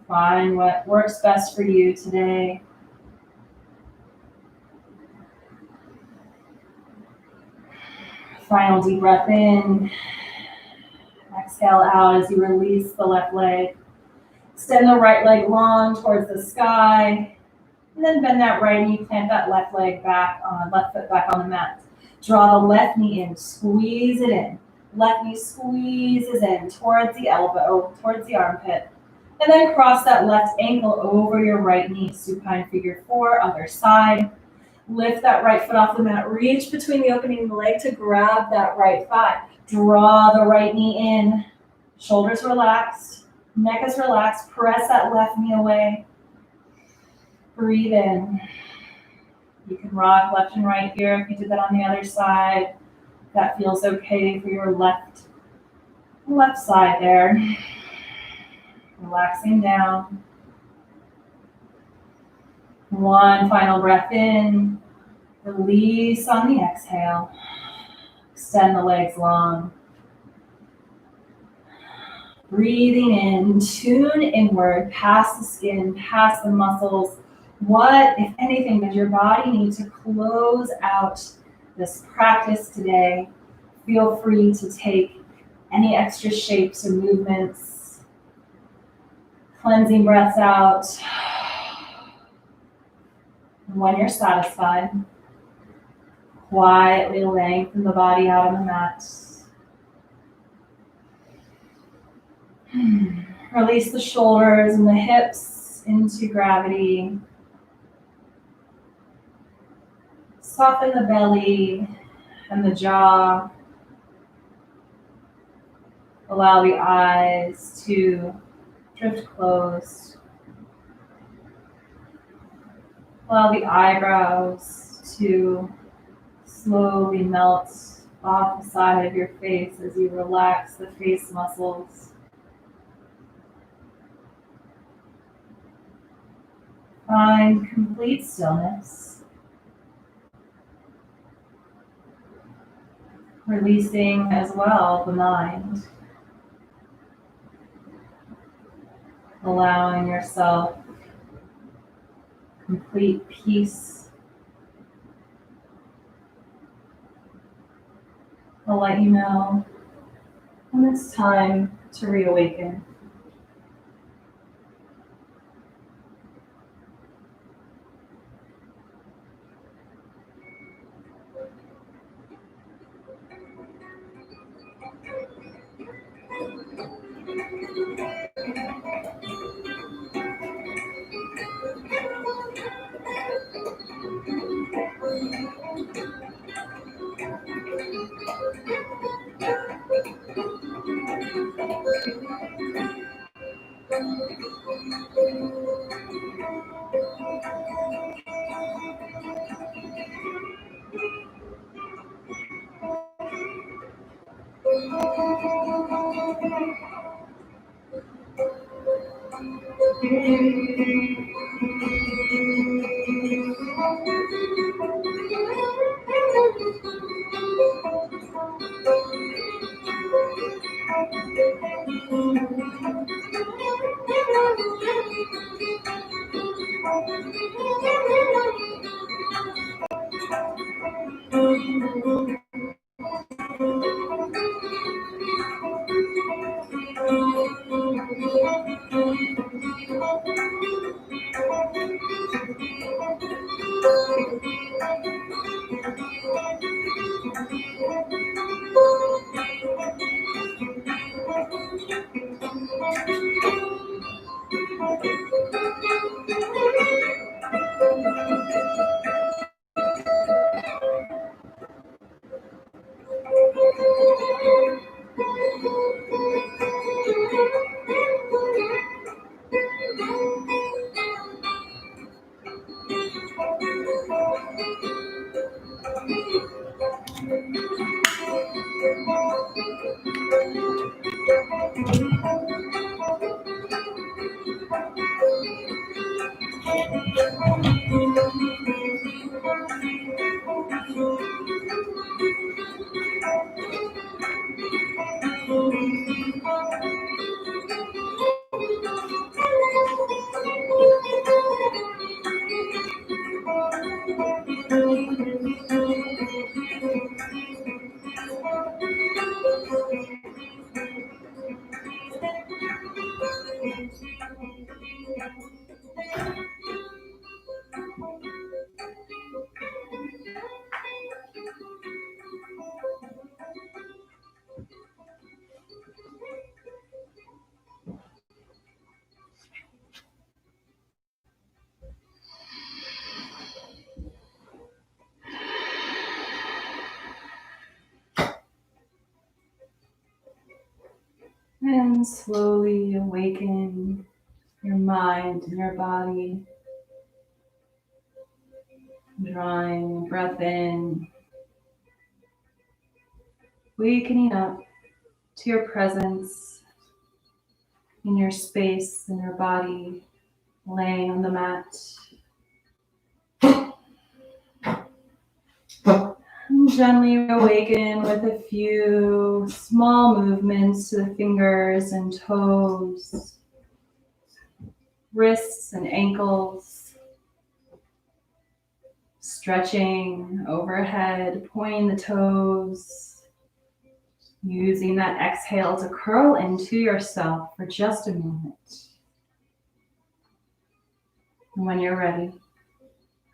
Find what works best for you today. Final deep breath in. Exhale out as you release the left leg. Extend the right leg long towards the sky. And then bend that right knee, plant that left leg back on, left foot back on the mat. Draw the left knee in, squeeze it in. Left knee squeezes in towards the elbow, towards the armpit. And then cross that left ankle over your right knee. Supine figure 4, other side. Lift that right foot off the mat. Reach between the opening of the leg to grab that right thigh. Draw the right knee in. Shoulders relaxed. Neck is relaxed. Press that left knee away. Breathe in. You can rock left and right here if you did that on the other side. That feels okay for your left side there. Relaxing down. One final breath in. Release on the exhale. Extend the legs long. Breathing in, tune inward, past the skin, past the muscles. What, if anything, does your body need to close out this practice today? Feel free to take any extra shapes or movements. Cleansing breaths out. When you're satisfied, quietly lengthen the body out on the mat. Release the shoulders and the hips into gravity. Soften the belly and the jaw. Allow the eyes to drift closed. Allow the eyebrows to slowly melt off the side of your face as you relax the face muscles. Find complete stillness. Releasing as well the mind. Allowing yourself complete peace. I'll let you know when it's time to reawaken. And slowly awaken your mind and your body, drawing a breath in, wakening up to your presence in your space, in your body, laying on the mat. And gently awaken with a few small movements to the fingers and toes, wrists and ankles, stretching overhead, pointing the toes, using that exhale to curl into yourself for just a moment. And when you're ready,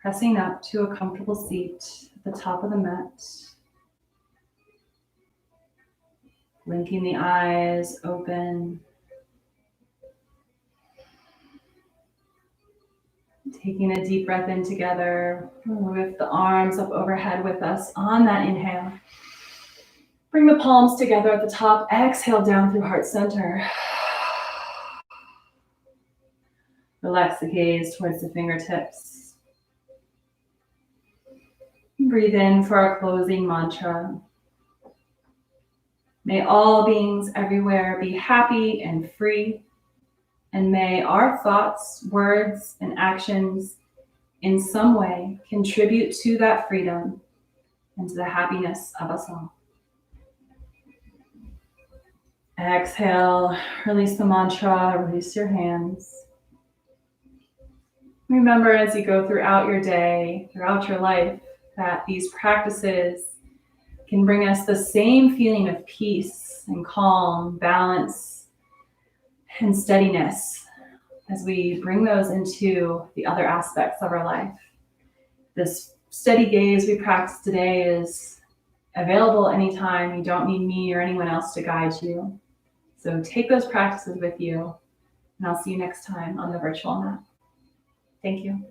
pressing up to a comfortable seat at the top of the mat, blinking the eyes open, taking a deep breath in together. Lift the arms up overhead with us on that inhale. Bring the palms together at the top. Exhale down through heart center. Relax the gaze towards the fingertips. Breathe in for our closing mantra. May all beings everywhere be happy and free. And may our thoughts, words, and actions in some way contribute to that freedom and to the happiness of us all. Exhale, release the mantra, release your hands. Remember as you go throughout your day, throughout your life, that these practices can bring us the same feeling of peace and calm, balance, and steadiness as we bring those into the other aspects of our life. This steady gaze we practice today is available anytime. You don't need me or anyone else to guide you. So take those practices with you, and I'll see you next time on the virtual mat. Thank you.